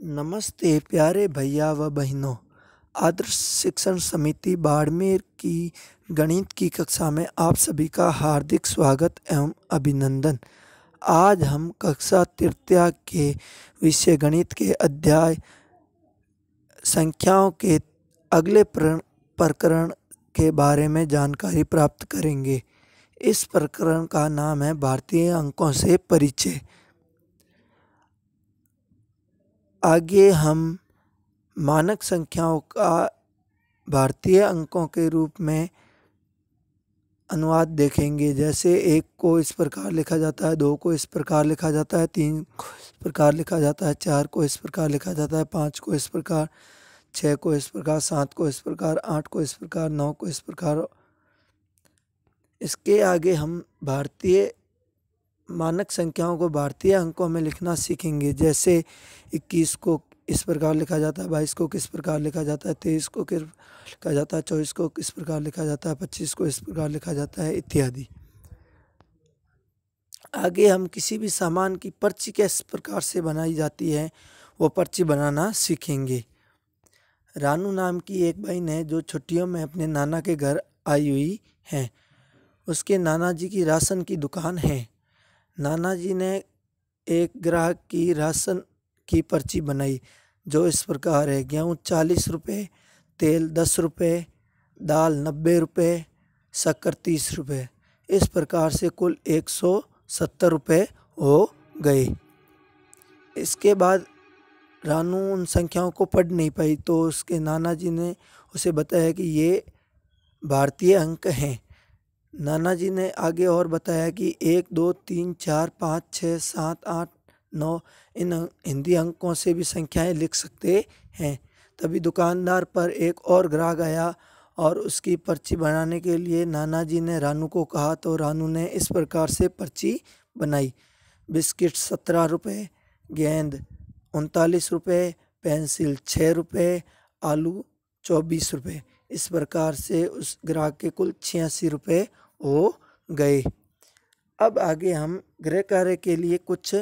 नमस्ते प्यारे भैया व बहनों। आदर्श शिक्षण समिति बाड़मेर की गणित की कक्षा में आप सभी का हार्दिक स्वागत एवं अभिनंदन। आज हम कक्षा तृतीया के विषय गणित के अध्याय संख्याओं के अगले प्रकरण के बारे में जानकारी प्राप्त करेंगे। इस प्रकरण का नाम है भारतीय अंकों से परिचय। आगे हम मानक संख्याओं का भारतीय अंकों के रूप में अनुवाद देखेंगे। जैसे 1 को इस प्रकार लिखा जाता है, 2 को इस प्रकार लिखा जाता है, 3 को इस प्रकार लिखा जाता है, 4 को इस प्रकार लिखा जाता है, 5 को इस प्रकार, 6 को इस प्रकार, 7 को इस प्रकार, 8 को इस प्रकार, 9 को इस प्रकार। इसके आगे हम भारतीय मानक संख्याओं को भारतीय अंकों में लिखना सीखेंगे। जैसे 21 को इस प्रकार लिखा जाता है, 22 को किस प्रकार लिखा जाता है, 23 को किस लिखा जाता है, 24 को किस प्रकार लिखा जाता है, 25 को इस प्रकार लिखा जाता है इत्यादि। आगे हम किसी भी सामान की पर्ची किस प्रकार से बनाई जाती है वो पर्ची बनाना सीखेंगे। रानू नाम की एक बहन है जो छुट्टियों में अपने नाना के घर आई हुई है। उसके नाना जी की राशन की दुकान है। नाना जी ने एक ग्राहक की राशन की पर्ची बनाई जो इस प्रकार है: गेहूँ 40 रुपये, तेल 10 रुपये, दाल 90 रुपये, शक्कर 30 रुपये। इस प्रकार से कुल 170 रुपये हो गए। इसके बाद रानू उन संख्याओं को पढ़ नहीं पाई तो उसके नाना जी ने उसे बताया कि ये भारतीय अंक हैं। नाना जी ने आगे और बताया कि 1, 2, 3, 4, 5, 6, 7, 8, 9 इन हिंदी अंकों से भी संख्याएं लिख सकते हैं। तभी दुकानदार पर एक और ग्राहक आया और उसकी पर्ची बनाने के लिए नाना जी ने रानू को कहा तो रानू ने इस प्रकार से पर्ची बनाई: बिस्किट 17 रुपये, गेंद 39 रुपये, पेंसिल 6 रुपये, आलू 24 रुपये। इस प्रकार से उस ग्राहक के कुल 86 रुपये हो गए। अब आगे हम गृह कार्य के लिए कुछ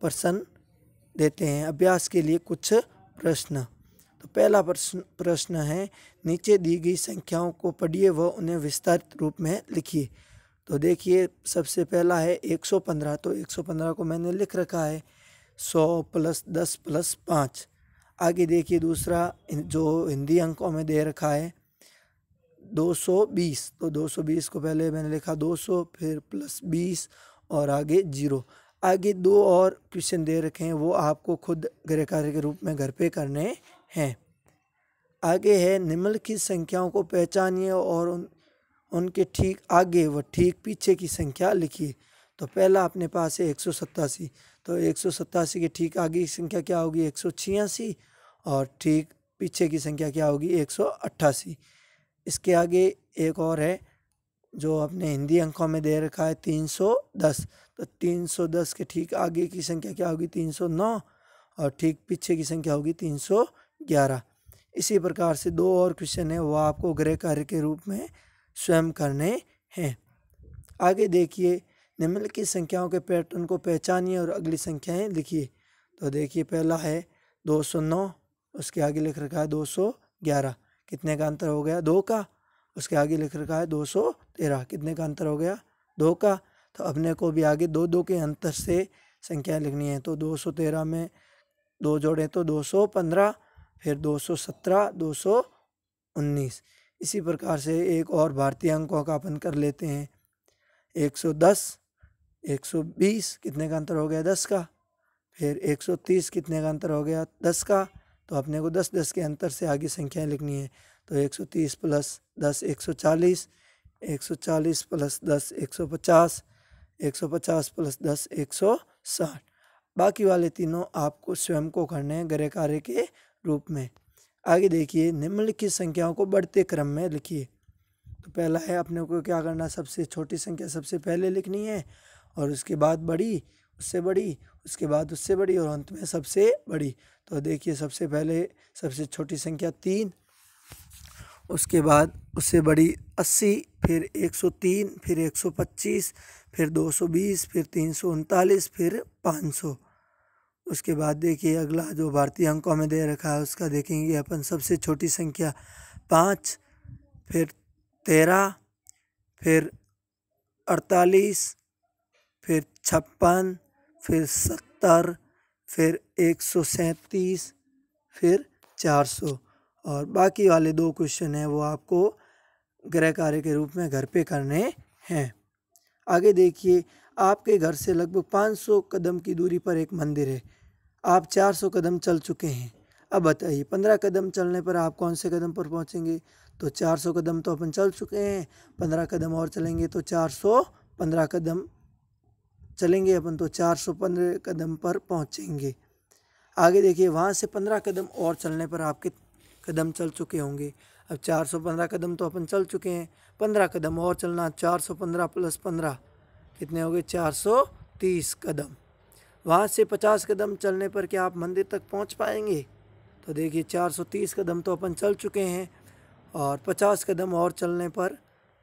प्रश्न देते हैं। अभ्यास के लिए कुछ प्रश्न। तो पहला प्रश्न है, नीचे दी गई संख्याओं को पढ़िए व उन्हें विस्तारित रूप में लिखिए। तो देखिए, सबसे पहला है 115। तो 115 को मैंने लिख रखा है 100 + 10 + 5। आगे देखिए दूसरा जो हिंदी अंकों में दे रखा है 220। तो 220 को पहले मैंने लिखा 200, फिर +20 और आगे 0। आगे 2 और क्वेश्चन दे रखे हैं, वो आपको खुद गृह कार्य के रूप में घर पे करने हैं। आगे है, निम्नलिखित संख्याओं को पहचानिए और उनके ठीक आगे व ठीक पीछे की संख्या लिखिए। तो पहला अपने पास है 187। तो 187 के ठीक आगे की संख्या क्या होगी? 186 और ठीक पीछे की संख्या क्या होगी? 188। इसके आगे एक और है जो अपने हिंदी अंकों में दे रखा है 310। तो 310 के ठीक आगे की संख्या क्या होगी? 309 और ठीक पीछे की संख्या होगी 311। इसी प्रकार से 2 और क्वेश्चन है, वो आपको गृह कार्य के रूप में स्वयं करने हैं। आगे देखिए, निम्नलिखित संख्याओं के पैटर्न को पहचानिए और अगली संख्याएं लिखिए। तो देखिए, पहला है 209, उसके आगे लिख रखा है 211। कितने का अंतर हो गया? 2 का। उसके आगे लिख रखा है 213। कितने का अंतर हो गया? 2 का। तो अपने को भी आगे 2 के अंतर से संख्या लिखनी है। तो 213 में 2 जोड़ें तो 215, फिर 217, 219। इसी प्रकार से एक और भारतीय अंकों का अपन कर लेते हैं। 110, 120, कितने का अंतर हो गया? 10 का। फिर 130, कितने का अंतर हो गया? 10 का। तो अपने को 10 के अंतर से आगे संख्याएं लिखनी है। तो 130 + 10 140, 140 + 10 150, 150 + 10 160। बाकी वाले तीनों आपको स्वयं को करने हैं गृह कार्य के रूप में। आगे देखिए, निम्नलिखित संख्याओं को बढ़ते क्रम में लिखिए। तो पहला है, अपने को क्या करना? सबसे छोटी संख्या सबसे पहले लिखनी है और उसके बाद बड़ी, उससे बड़ी, उसके बाद उससे बड़ी और अंत में सबसे बड़ी। तो देखिए, सबसे पहले सबसे छोटी संख्या 3, उसके बाद उससे बड़ी 80, फिर 103, फिर 125, फिर 220, फिर 339, फिर 500। उसके बाद देखिए अगला जो भारतीय अंकों में दे रखा है उसका देखेंगे अपन। सबसे छोटी संख्या 5, फिर 13, फिर 48, फिर 56, फिर 70, फिर 137, फिर 400। और बाकी वाले 2 क्वेश्चन हैं वो आपको गृह कार्य के रूप में घर पे करने हैं। आगे देखिए, आपके घर से लगभग 500 कदम की दूरी पर एक मंदिर है। आप 400 कदम चल चुके हैं। अब बताइए 15 कदम चलने पर आप कौन से कदम पर पहुंचेंगे? तो 400 कदम तो अपन चल चुके हैं, 15 कदम और चलेंगे तो 415 कदम चलेंगे अपन, तो 415 कदम पर पहुंचेंगे। आगे देखिए, वहाँ से 15 कदम और चलने पर आपके कदम चल चुके होंगे। अब 415 कदम तो अपन चल चुके हैं, 15 कदम और चलना, 415 + 15 कितने हो गए? 430 कदम। वहाँ से 50 कदम चलने पर क्या आप मंदिर तक पहुँच पाएंगे? तो देखिए 430 कदम तो अपन चल चुके हैं और 50 कदम और चलने पर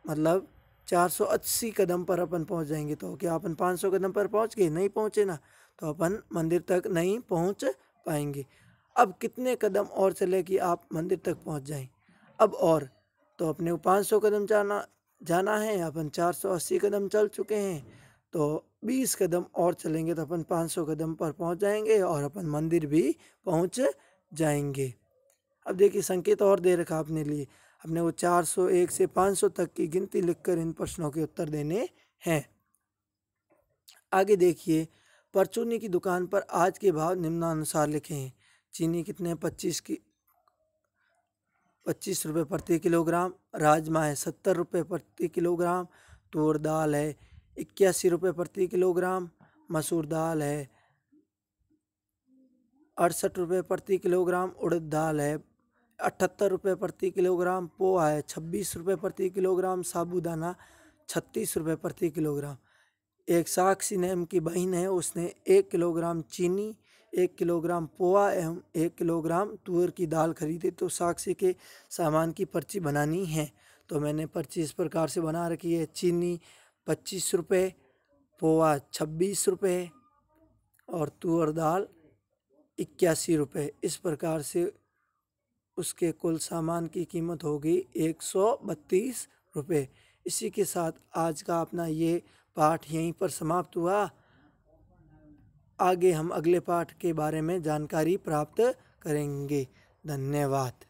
मतलब 480 कदम पर अपन पहुँच जाएंगे। तो क्या अपन 500 कदम पर पहुँच गए? नहीं पहुँचे ना, तो अपन मंदिर तक नहीं पहुँच पाएंगे। अब कितने कदम और चले कि आप मंदिर तक पहुँच जाएं? अब और तो अपने को 500 कदम जाना है, अपन 480 कदम चल चुके हैं, तो 20 कदम और चलेंगे तो अपन 500 कदम पर पहुँच जाएंगे और अपन मंदिर भी पहुँच जाएंगे। अब देखिए संकेत और दे रखा अपने लिए, अपने को 401 से 500 तक की गिनती लिखकर इन प्रश्नों के उत्तर देने हैं। आगे देखिए, परचूनी की दुकान पर आज के भाव निम्नानुसार लिखे हैं। चीनी कितने? 25 रुपये प्रति किलोग्राम। राजमा है 70 रुपये प्रति किलोग्राम। तूर दाल है 81 रुपये प्रति किलोग्राम। मसूर दाल है 68 रुपये प्रति किलोग्राम। उड़द दाल है 78 रुपये प्रति किलोग्राम। पोहा है 26 रुपये प्रति किलोग्राम। साबूदाना 36 रुपये प्रति किलोग्राम। एक साक्षी नाम की बहन है, उसने 1 किलोग्राम चीनी, 1 किलोग्राम पोहा एवं 1 किलोग्राम तुअर की दाल खरीदी। तो साक्षी के सामान की पर्ची बनानी है। तो मैंने पर्ची इस प्रकार से बना रखी है। चीनी 25 रुपये, पोहा 26 रुपये और तुअर दाल 81 रुपये। इस प्रकार से उसके कुल सामान की कीमत होगी 132 रुपये। इसी के साथ आज का अपना ये पाठ यहीं पर समाप्त हुआ। आगे हम अगले पाठ के बारे में जानकारी प्राप्त करेंगे। धन्यवाद।